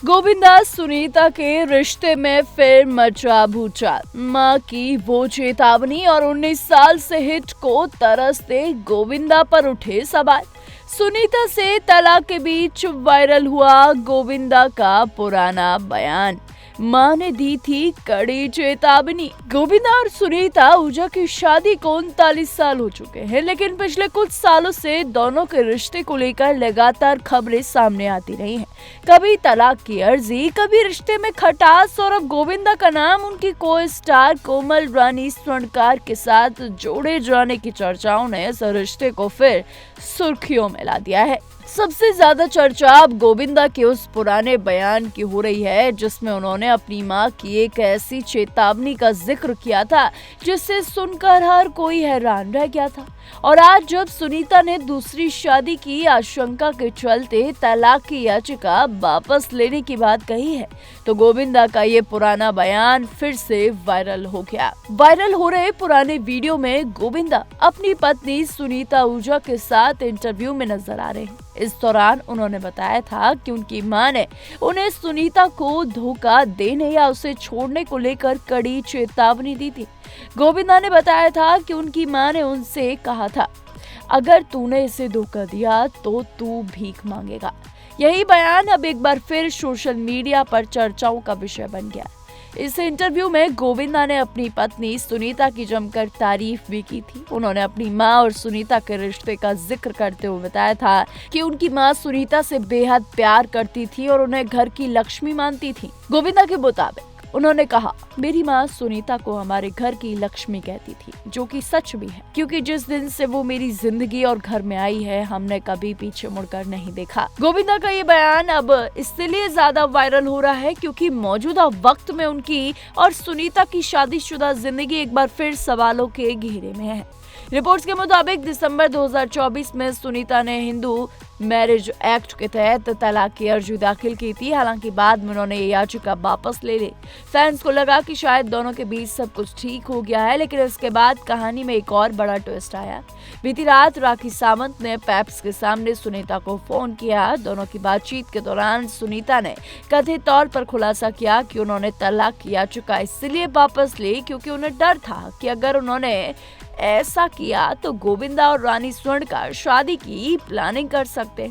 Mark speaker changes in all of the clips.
Speaker 1: गोविंदा सुनीता के रिश्ते में फिर मचा भूचाल। मां की वो चेतावनी और 19 साल से हिट को तरसते गोविंदा पर उठे सवाल। सुनीता से तलाक के बीच वायरल हुआ गोविंदा का पुराना बयान। मां ने दी थी कड़ी चेतावनी। गोविंदा और सुनीता आहूजा की शादी को 39 साल हो चुके हैं, लेकिन पिछले कुछ सालों से दोनों के रिश्ते को लेकर लगातार खबरें सामने आती रही हैं। कभी तलाक की अर्जी, कभी रिश्ते में खटास, और अब गोविंदा का नाम उनकी को स्टार कोमल रानी स्वर्णकार के साथ जोड़े जाने की चर्चाओं ने इस रिश्ते को फिर सुर्खियों में ला दिया है। सबसे ज्यादा चर्चा अब गोविंदा के उस पुराने बयान की हो रही है जिसमें उन्होंने अपनी मां की एक ऐसी चेतावनी का जिक्र किया था जिसे सुनकर हर कोई हैरान रह गया था। और आज जब सुनीता ने दूसरी शादी की आशंका के चलते तलाक की याचिका वापस लेने की बात कही है, तो गोविंदा का ये पुराना बयान फिर से वायरल हो गया। वायरल हो रहे पुराने वीडियो में गोविंदा अपनी पत्नी सुनीता आहूजा के साथ इंटरव्यू में नजर आ रहे हैं। इस दौरान उन्होंने बताया था कि उनकी मां ने उन्हें सुनीता को धोखा देने या उसे छोड़ने को लेकर कड़ी चेतावनी दी थी। गोविंदा ने बताया था कि उनकी मां ने उनसे कहा था, अगर तूने इसे धोखा दिया तो तू भीख मांगेगा। यही बयान अब एक बार फिर सोशल मीडिया पर चर्चाओं का विषय बन गया। इस इंटरव्यू में गोविंदा ने अपनी पत्नी सुनीता की जमकर तारीफ भी की थी। उन्होंने अपनी मां और सुनीता के रिश्ते का जिक्र करते हुए बताया था कि उनकी मां सुनीता से बेहद प्यार करती थी और उन्हें घर की लक्ष्मी मानती थी। गोविंदा के मुताबिक उन्होंने कहा, मेरी माँ सुनीता को हमारे घर की लक्ष्मी कहती थी, जो कि सच भी है, क्योंकि जिस दिन से वो मेरी जिंदगी और घर में आई है हमने कभी पीछे मुड़कर नहीं देखा। गोविंदा का ये बयान अब इसलिए ज्यादा वायरल हो रहा है क्योंकि मौजूदा वक्त में उनकी और सुनीता की शादीशुदा जिंदगी एक बार फिर सवालों के घेरे में है। रिपोर्ट्स के मुताबिक दिसंबर 2024 में सुनीता ने हिंदू मैरिज एक्ट के तहत तलाक की अर्जी दाखिल की थी। हालांकि बाद में उन्होंने ये याचिका वापस ले ली। फैंस को लगा कि शायद दोनों के बीच सब कुछ ठीक हो गया है, लेकिन इसके बाद कहानी में एक और बड़ा ट्विस्ट आया। बीती रात राखी सावंत ने पेप्स के सामने सुनीता को फोन किया। दोनों की बातचीत के दौरान सुनीता ने कथित तौर पर खुलासा किया कि उन्होंने तलाक की याचिका इसलिए वापस ली क्योंकि उन्हें डर था कि अगर उन्होंने ऐसा किया तो गोविंदा और रानी स्वर्णकार शादी की प्लानिंग कर सकते।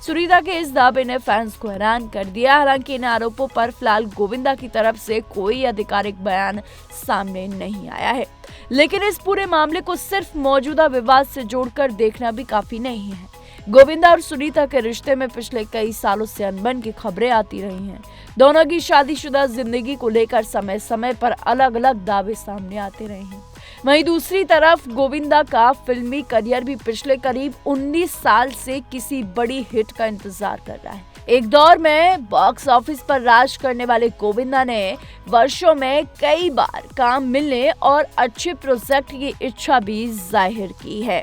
Speaker 1: सुनीता के इस दावे ने फैंस को हैरान कर दिया। हालांकि इन आरोपों पर फिलहाल गोविंदा की तरफ से कोई आधिकारिक बयान सामने नहीं आया है, लेकिन इस पूरे मामले को सिर्फ मौजूदा विवाद से जोड़कर देखना भी काफी नहीं है। गोविंदा और सुनीता के रिश्ते में पिछले कई सालों से अनबन की खबरें आती रही हैं। दोनों की शादीशुदा जिंदगी को लेकर समय समय पर अलग अलग दावे सामने आते रहे हैं। वहीं दूसरी तरफ गोविंदा का फिल्मी करियर भी पिछले करीब 19 साल से किसी बड़ी हिट का इंतजार कर रहा है। एक दौर में बॉक्स ऑफिस पर राज करने वाले गोविंदा ने वर्षों में कई बार काम मिलने और अच्छे प्रोजेक्ट की इच्छा भी जाहिर की है।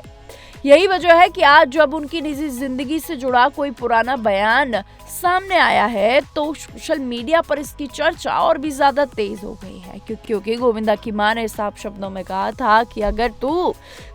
Speaker 1: यही वजह है कि आज जब उनकी निजी जिंदगी से जुड़ा कोई पुराना बयान सामने आया है तो सोशल मीडिया पर इसकी चर्चा और भी ज्यादा तेज हो गई है, क्योंकि गोविंदा की मां ने साफ शब्दों में कहा था कि अगर तू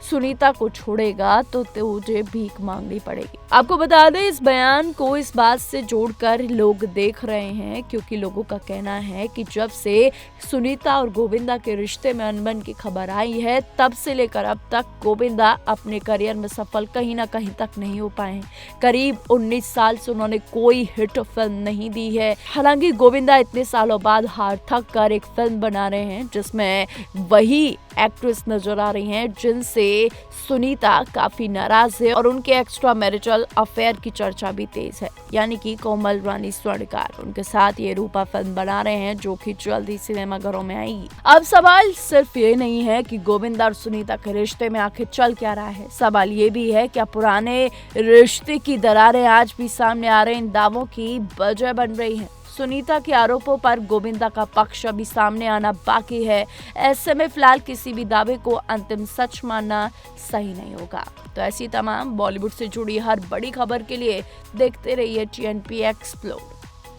Speaker 1: सुनीता को छोड़ेगा तो तुझे भीख मांगनी पड़ेगी। आपको बता दें, इस बयान को इस बात से जोड़कर लोग देख रहे हैं क्योंकि लोगों का कहना है कि जब से सुनीता और गोविंदा के रिश्ते में अनबन की खबर आई है तब से लेकर अब तक गोविंदा अपने करियर में सफल कहीं ना कहीं तक नहीं हो पाए हैं। करीब 19 साल से उन्होंने कोई हिट फिल्म नहीं दी है। हालांकि गोविंदा इतने सालों बाद हार थक कर एक फिल्म बना रहे हैं जिसमें वही एक्ट्रेस नजर आ रही हैं जिनसे सुनीता काफी नाराज है और उनके एक्स्ट्रा मैरिटल अफेयर की चर्चा भी तेज है, यानी कि कोमल रानी स्वर्णकार। उनके साथ ये रूपा फिल्म बना रहे हैं जो कि जल्दी सिनेमाघरों में आएगी। अब सवाल सिर्फ ये नहीं है कि गोविंदा और सुनीता के रिश्ते में आखिर चल क्या रहा है, सवाल ये भी है क्या पुराने रिश्ते की दरारें आज भी सामने आ रहे इन दावों की वजह बन रही है। सुनीता के आरोपों पर गोविंदा का पक्ष अभी सामने आना बाकी है। ऐसे में फिलहाल किसी भी दावे को अंतिम सच मानना सही नहीं होगा। तो ऐसी तमाम बॉलीवुड से जुड़ी हर बड़ी खबर के लिए देखते रहिए TNP एक्सप्लोर।